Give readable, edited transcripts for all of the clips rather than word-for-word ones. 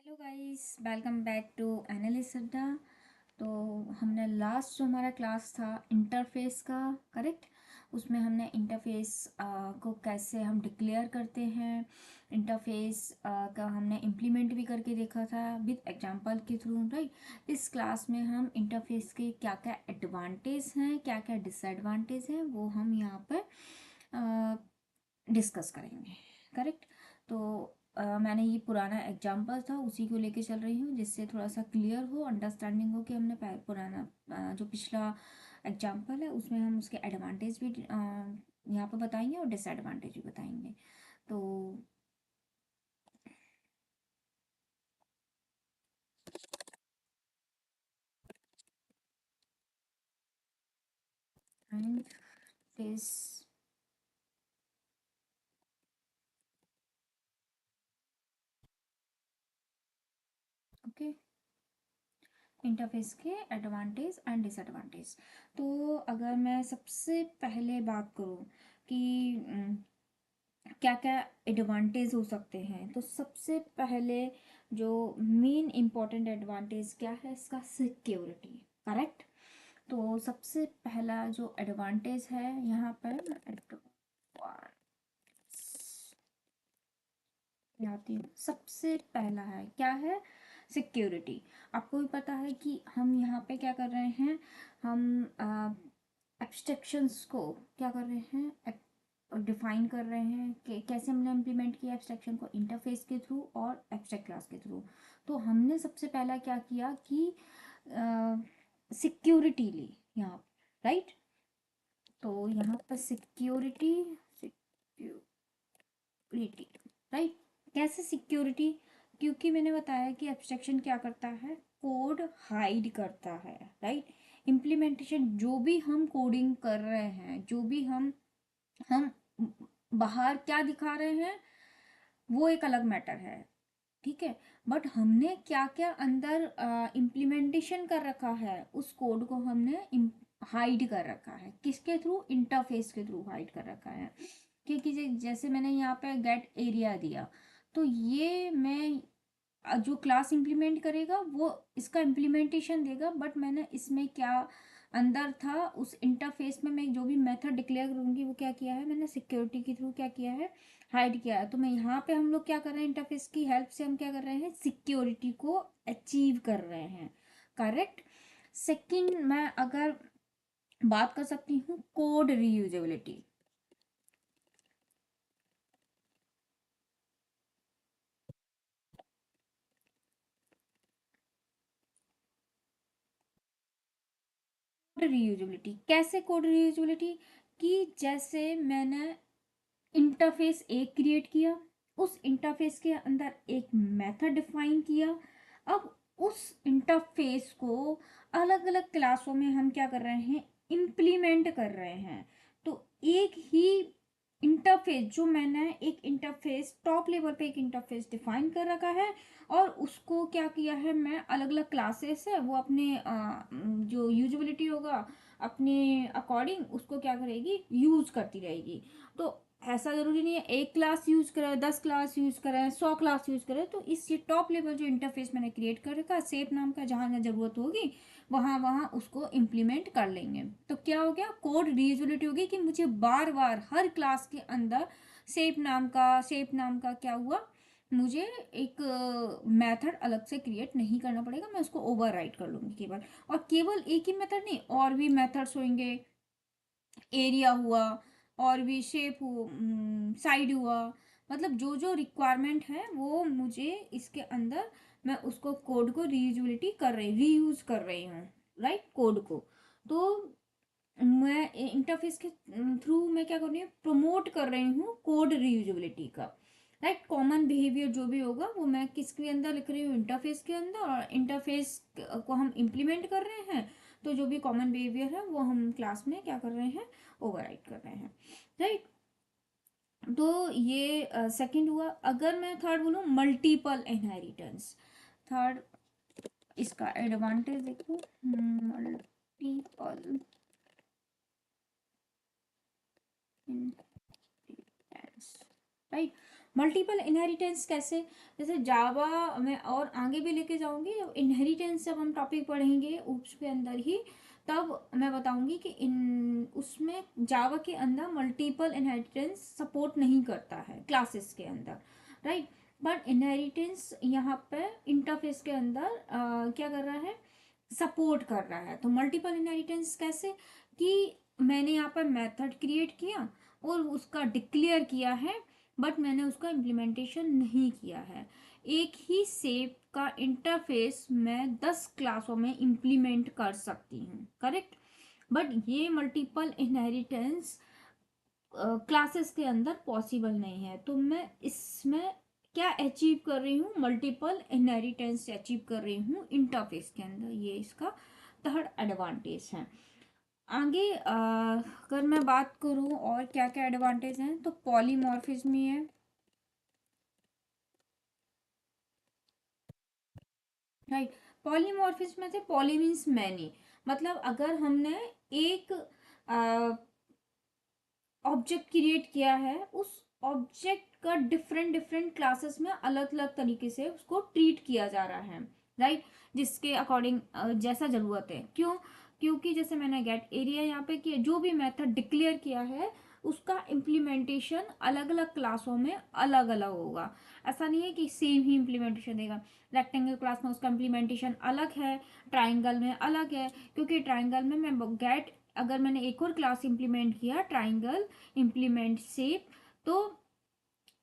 Hello guys, welcome back to analyst Adda. तो हमने last जो हमारा क्लास था इंटरफेस का, करेक्ट, उसमें हमने इंटरफेस को कैसे हम डिक्लेयर करते हैं, इंटरफेस का हमने इम्प्लीमेंट भी करके देखा था विद एग्जांपल के थ्रू, राइट। इस क्लास में हम इंटरफेस के क्या क्या एडवांटेज हैं, क्या क्या डिसएडवांटेज हैं, वो हम यहाँ पर डिस्कस करेंगे, करेक्ट। तो मैंने ये पुराना एग्जाम्पल था उसी को लेके चल रही हूँ, जिससे थोड़ा सा क्लियर हो, अंडरस्टैंडिंग हो कि हमने पुराना जो पिछला एग्जाम्पल है उसमें हम उसके एडवांटेज भी यहाँ पे बताएंगे और डिसएडवांटेज भी बताएंगे। तो एंड दिस, ओके, इंटरफेस के एडवांटेज एंड डिसएडवांटेज। तो अगर मैं सबसे पहले बात करूँ कि क्या क्या एडवांटेज हो सकते हैं, तो सबसे पहले जो मेन इम्पॉर्टेंट एडवांटेज क्या है इसका, सिक्योरिटी, करेक्ट। तो सबसे पहला जो एडवांटेज है यहाँ पर आती हूँ, सबसे पहला है क्या है, सिक्योरिटी। आपको भी पता है कि हम यहाँ पे क्या कर रहे हैं, हम एब्स्ट्रैक्शंस को क्या कर रहे हैं, डिफाइन कर रहे हैं कि कैसे हमने इम्प्लीमेंट किया एब्स्ट्रैक्शन को, इंटरफेस के थ्रू और एब्स्ट्रैक्ट क्लास के थ्रू। तो हमने सबसे पहला क्या किया कि सिक्योरिटी ली यहाँ, राइट। तो यहाँ पर सिक्योरिटी, सिक्योरिटी, राइट। कैसे सिक्योरिटी, क्योंकि मैंने बताया कि एब्स्ट्रैक्शन क्या करता है, कोड हाइड करता है, राइट। इम्प्लीमेंटेशन जो भी हम कोडिंग कर रहे हैं, जो भी हम बाहर क्या दिखा रहे हैं वो एक अलग मैटर है, ठीक है। बट हमने क्या क्या अंदर इम्प्लीमेंटेशन कर रखा है, उस कोड को हमने हाइड कर रखा है, किसके थ्रू, इंटरफेस के थ्रू हाइड कर रखा है। क्योंकि जैसे मैंने यहाँ पे गेट एरिया दिया, तो ये मैं जो क्लास इम्प्लीमेंट करेगा वो इसका इम्प्लीमेंटेशन देगा, बट मैंने इसमें क्या अंदर था उस इंटरफेस में, मैं जो भी मेथड डिक्लेयर करूँगी वो क्या किया है, मैंने सिक्योरिटी के थ्रू क्या किया है, हाइड किया है। तो मैं यहाँ पे हम लोग क्या कर रहे हैं, इंटरफेस की हेल्प से हम क्या कर रहे हैं, सिक्योरिटी को अचीव कर रहे हैं, करेक्ट। सेकंड, मैं अगर बात कर सकती हूँ कोड रीयूजेबिलिटी। कोड रीयूजेबिलिटी कैसे, कोड रीयूजेबिलिटी कि जैसे मैंने इंटरफेस एक क्रिएट किया, उस इंटरफेस के अंदर एक मेथड डिफाइन किया, अब उस इंटरफेस को अलग अलग क्लासों में हम क्या कर रहे हैं, इम्प्लीमेंट कर रहे हैं। तो एक ही इंटरफेस, जो मैंने एक इंटरफेस टॉप लेवल पे एक इंटरफेस डिफाइन कर रखा है, और उसको क्या किया है, मैं अलग अलग क्लासेस है वो अपने जो यूजबिलिटी होगा अपने अकॉर्डिंग उसको क्या करेगी, यूज करती रहेगी। तो ऐसा जरूरी नहीं है एक क्लास यूज करें, 10 क्लास यूज करें, 100 क्लास यूज करें। तो इस ये टॉप लेवल जो इंटरफेस मैंने क्रिएट कर रखा है सेप नाम का, जहाँ जहाँ जरूरत होगी वहाँ वहाँ उसको इम्प्लीमेंट कर लेंगे। तो क्या हो गया, कोड रीयूजेबिलिटी होगी कि मुझे बार बार हर क्लास के अंदर सेप नाम का क्या हुआ, मुझे एक मेथड अलग से क्रिएट नहीं करना पड़ेगा, मैं उसको ओवरराइट कर लूँगी केवल। और केवल एक ही मेथड नहीं, और भी मेथड्स होंगे, एरिया हुआ, और भी शेप हो, साइड हुआ, मतलब जो जो रिक्वायरमेंट है वो मुझे इसके अंदर, मैं उसको कोड को रीयूजिबिलिटी कर रही, रीयूज कर रही हूँ, राइट, कोड को। तो मैं इंटरफेस के थ्रू मैं क्या कर रही हूँ, प्रमोट कर रही हूँ कोड रीयूजेबिलिटी का, राइट। कॉमन बिहेवियर जो भी होगा वो मैं किसके अंदर लिख रही हूँ, इंटरफेस के अंदर, और इंटरफेस को हम इम्प्लीमेंट कर रहे हैं। तो जो भी कॉमन बिहेवियर है वो हम क्लास में क्या कर रहे हैं, ओवरराइड कर रहे हैं, राइट। तो ये सेकंड हुआ। अगर मैं थर्ड बोलूँ, मल्टीपल इनहेरिटेंस, थर्ड इसका एडवांटेज देखो, multiple inheritance, right. Multiple inheritance कैसे, जैसे जावा में और आगे भी लेके जाऊंगी, इनहेरिटेंस जब हम टॉपिक पढ़ेंगे उसके अंदर ही, तब मैं बताऊंगी कि इन उसमें जावा के अंदर मल्टीपल इनहेरिटेंस सपोर्ट नहीं करता है क्लासेस के अंदर, राइट। बट इनहेरिटेंस यहाँ पे इंटरफेस के अंदर क्या कर रहा है, सपोर्ट कर रहा है। तो मल्टीपल इनहेरिटेंस कैसे, कि मैंने यहाँ पर मेथड क्रिएट किया और उसका डिक्लेयर किया है, बट मैंने उसका इम्प्लीमेंटेशन नहीं किया है। एक ही सेप का इंटरफेस मैं 10 क्लासों में इम्प्लीमेंट कर सकती हूँ, करेक्ट। बट ये मल्टीपल इनहेरिटेंस क्लासेस के अंदर पॉसिबल नहीं है। तो मैं इसमें क्या अचीव कर रही हूँ, मल्टीपल इनहेरिटेंस अचीव कर रही हूँ इंटरफेस के अंदर, ये इसका थर्ड एडवांटेज है। आगे अगर मैं बात करूँ और क्या क्या एडवांटेज हैं, तो पॉलीमॉर्फिज्म है, राइट। पॉलीमॉर्फिज्म में से पॉली मीन्स मैनी, मतलब अगर हमने एक ऑब्जेक्ट क्रिएट किया है, उस ऑब्जेक्ट का डिफरेंट डिफरेंट क्लासेस में अलग अलग तरीके से उसको ट्रीट किया जा रहा है, राइट। जिसके अकॉर्डिंग जैसा ज़रूरत है, क्यों, क्योंकि जैसे मैंने गेट एरिया यहाँ पे किया, जो भी मेथड डिक्लेयर किया है उसका इम्प्लीमेंटेशन अलग अलग क्लासों में अलग अलग होगा। ऐसा नहीं है कि सेम ही इम्प्लीमेंटेशन देगा। रेक्टेंगल क्लास में उसका इम्प्लीमेंटेशन अलग है, ट्राइंगल में अलग है, क्योंकि ट्राइंगल में मैं गेट, अगर मैंने एक और क्लास इंप्लीमेंट किया ट्राइंगल इम्प्लीमेंट शेप, तो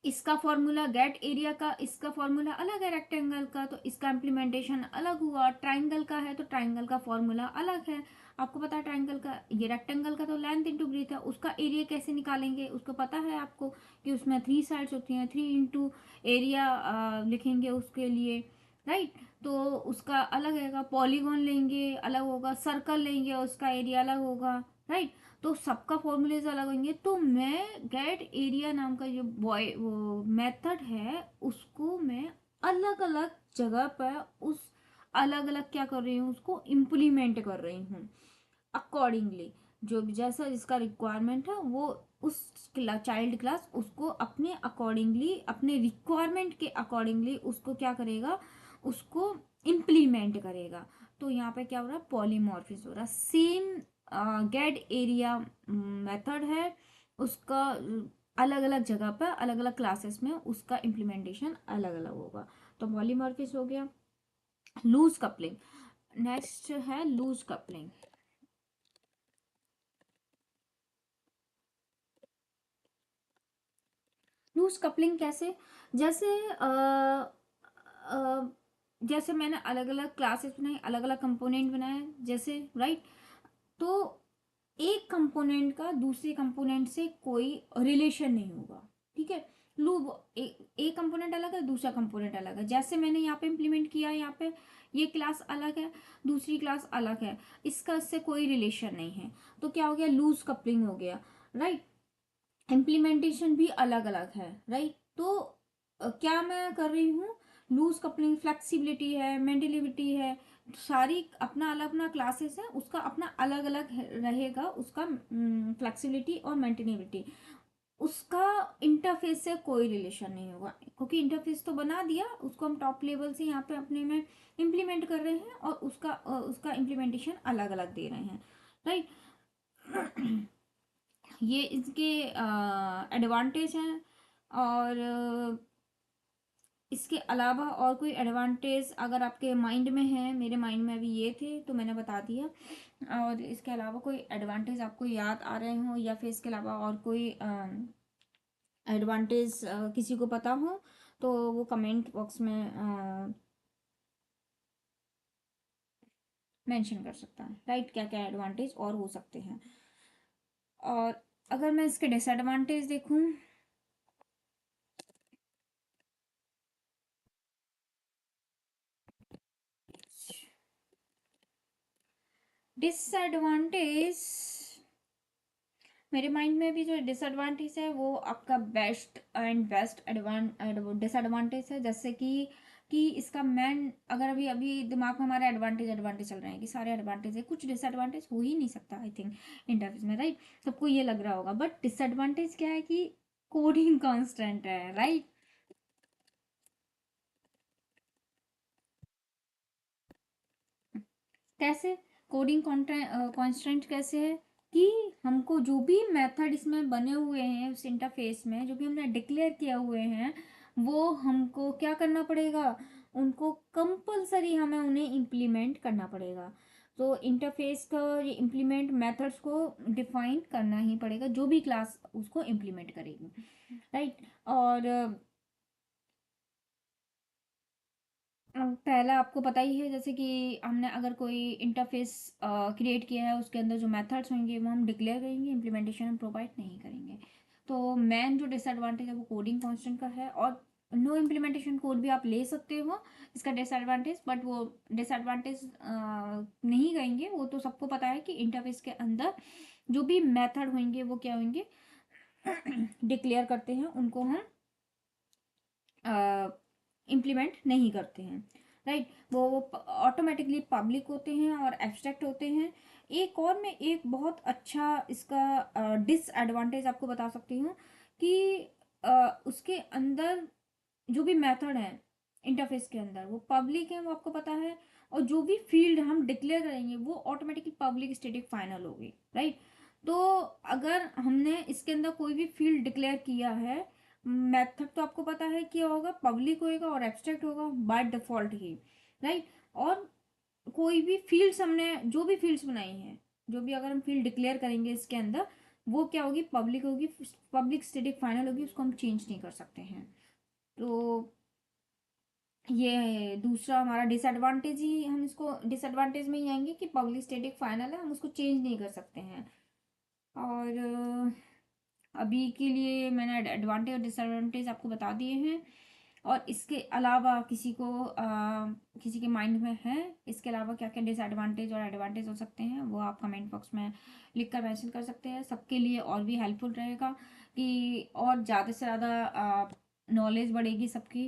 इसका फॉर्मूला गेट एरिया का, इसका फॉर्मूला अलग है रेक्टेंगल का, तो इसका इम्प्लीमेंटेशन अलग हुआ। ट्राइंगल का है तो ट्राइंगल का फॉर्मूला अलग है। आपको पता है ट्राइंगल का, ये रेक्टेंगल का तो लेंथ इंटू ब्रीथ है, उसका एरिया कैसे निकालेंगे उसको पता है आपको, कि उसमें 3 साइड्स होती हैं, 3 इंटू एरिया लिखेंगे उसके लिए, राइट। तो उसका अलग रहेगा। पॉलीगॉन लेंगे अलग होगा, सर्कल लेंगे उसका एरिया अलग होगा, राइट। तो सबका फॉर्मूलेज अलग होंगे। तो मैं गेट एरिया नाम का जो बॉय वो मेथड है, उसको मैं अलग अलग जगह पर उस अलग अलग क्या कर रही हूँ, उसको इम्प्लीमेंट कर रही हूँ अकॉर्डिंगली। जो भी जैसा जिसका रिक्वायरमेंट है वो उस चाइल्ड क्लास उसको अपने अकॉर्डिंगली, अपने रिक्वायरमेंट के अकॉर्डिंगली उसको क्या करेगा, उसको इम्प्लीमेंट करेगा। तो यहाँ पे क्या हो रहा है, पॉलीमॉर्फिज्म हो रहा है। सेम गेट एरिया मेथड है, उसका अलग अलग जगह पर अलग अलग क्लासेस में उसका इम्प्लीमेंटेशन अलग अलग होगा। तो पॉलीमॉर्फिज्म हो गया। लूज कपलिंग, नेक्स्ट है लूज कपलिंग। लूज कपलिंग कैसे, जैसे अ, जैसे मैंने अलग अलग क्लासेस बनाए, अलग अलग कंपोनेंट बनाए, जैसे राइट। तो एक कंपोनेंट का दूसरे कंपोनेंट से कोई रिलेशन नहीं होगा, ठीक है। लूप एक कंपोनेंट अलग है, दूसरा कंपोनेंट अलग है। जैसे मैंने यहाँ पे इम्प्लीमेंट किया, यहाँ पे ये क्लास अलग है, दूसरी क्लास अलग है, इसका इससे कोई रिलेशन नहीं है, तो क्या हो गया, लूज कपलिंग हो गया, राइट। इम्प्लीमेंटेशन भी अलग अलग है, राइट। तो क्या मैं कर रही हूँ, लूज कपलिंग, फ्लेक्सिबिलिटी है, मेंटेलिविटी है, सारी अपना अलग अपना क्लासेस है, उसका अपना अलग अलग रहेगा उसका फ्लेक्सिबिलिटी और मेंटेनेबिलिटी। उसका इंटरफेस से कोई रिलेशन नहीं होगा, क्योंकि इंटरफेस तो बना दिया, उसको हम टॉप लेवल से यहाँ पे अपने में इम्प्लीमेंट कर रहे हैं और उसका इम्प्लीमेंटेशन अलग अलग दे रहे हैं, राइट। ये इसके एडवांटेज हैं। और इसके अलावा और कोई एडवांटेज अगर आपके माइंड में है, मेरे माइंड में अभी ये थे तो मैंने बता दिया। और इसके अलावा कोई एडवांटेज आपको याद आ रहे हो, या फिर इसके अलावा और कोई एडवांटेज किसी को पता हो, तो वो कमेंट बॉक्स में मेंशन कर सकता है, राइट। क्या क्या एडवांटेज और हो सकते हैं। और अगर मैं इसके डिसएडवांटेज देखूं, डिसएडवांटेज मेरे माइंड में भी जो डिसएडवांटेज है वो आपका बेस्ट एंड बेस्ट डिसएडवांटेज है। जैसे कि इसका मेन, अगर अभी अभी दिमाग में हमारे एडवांटेज एडवांटेज चल रहे हैं कि सारे एडवांटेज है, कुछ डिसएडवांटेज हो ही नहीं सकता आई थिंक इंटरफेस में, राइट। सबको ये लग रहा होगा, बट डिसएडवांटेज क्या है कि कोडिंग कांस्टेंट है, राइट। कैसे? कोडिंग कॉन्स्टेंट कैसे है कि हमको जो भी मेथड इसमें बने हुए हैं उस इंटरफेस में, जो भी हमने डिक्लेयर किए हुए हैं, वो हमको क्या करना पड़ेगा, उनको कंपलसरी हमें उन्हें इम्प्लीमेंट करना पड़ेगा। तो इंटरफेस का ये इम्प्लीमेंट मेथड्स को डिफाइन करना ही पड़ेगा, जो भी क्लास उसको इम्प्लीमेंट करेगी, राइट। और पहला आपको पता ही है, जैसे कि हमने अगर कोई इंटरफेस क्रिएट किया है, उसके अंदर जो मेथड्स होंगे वो हम डिक्लेयर करेंगे, इम्प्लीमेंटेशन हम प्रोवाइड नहीं करेंगे। तो मेन जो डिसएडवांटेज है वो कोडिंग कांस्टेंट का है। और नो इम्प्लीमेंटेशन कोड भी आप ले सकते हो, इसका डिसएडवांटेज, बट वो डिसएडवांटेज नहीं कहेंगे, वो तो सबको पता है कि इंटरफेस के अंदर जो भी मेथड होंगे वो क्या होंगे, डिक्लेयर करते हैं, उनको हम इम्प्लीमेंट नहीं करते हैं, राइट। वो ऑटोमेटिकली पब्लिक होते हैं और एब्स्ट्रैक्ट होते हैं। एक और मैं एक बहुत अच्छा इसका डिसएडवांटेज आपको बता सकती हूँ कि उसके अंदर जो भी मेथड है इंटरफेस के अंदर वो पब्लिक है, वो आपको पता है। और जो भी फील्ड हम डिक्लेयर करेंगे वो ऑटोमेटिकली पब्लिक स्टैटिक फाइनल होगी, राइट। तो अगर हमने इसके अंदर कोई भी फील्ड डिक्लेयर किया है, मेथड तो आपको पता है क्या होगा, पब्लिक होएगा और एब्स्ट्रैक्ट होगा बाय डिफॉल्ट ही, राइट। और कोई भी फील्ड्स हमने जो भी फील्ड्स बनाई हैं, जो भी अगर हम फील्ड डिक्लेयर करेंगे इसके अंदर, वो क्या होगी, पब्लिक होगी, पब्लिक स्टैटिक फाइनल होगी, उसको हम चेंज नहीं कर सकते हैं। तो ये दूसरा हमारा डिसएडवांटेज ही, हम इसको डिसएडवांटेज में ही आएंगे कि पब्लिक स्टैटिक फाइनल है, हम उसको चेंज नहीं कर सकते हैं। और अभी के लिए मैंने एडवांटेज और डिसएडवांटेज आपको बता दिए हैं। और इसके अलावा किसी के माइंड में है इसके अलावा क्या क्या डिसएडवांटेज और एडवांटेज हो सकते हैं, वो आप कमेंट बॉक्स में लिख कर मैंशन कर सकते हैं। सबके लिए और भी हेल्पफुल रहेगा कि और ज़्यादा से ज़्यादा नॉलेज बढ़ेगी सबकी,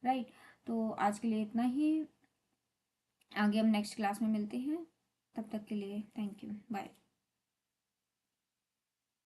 राइट। तो आज के लिए इतना ही, आगे हम नेक्स्ट क्लास में मिलते हैं। तब तक के लिए थैंक यू, बाय।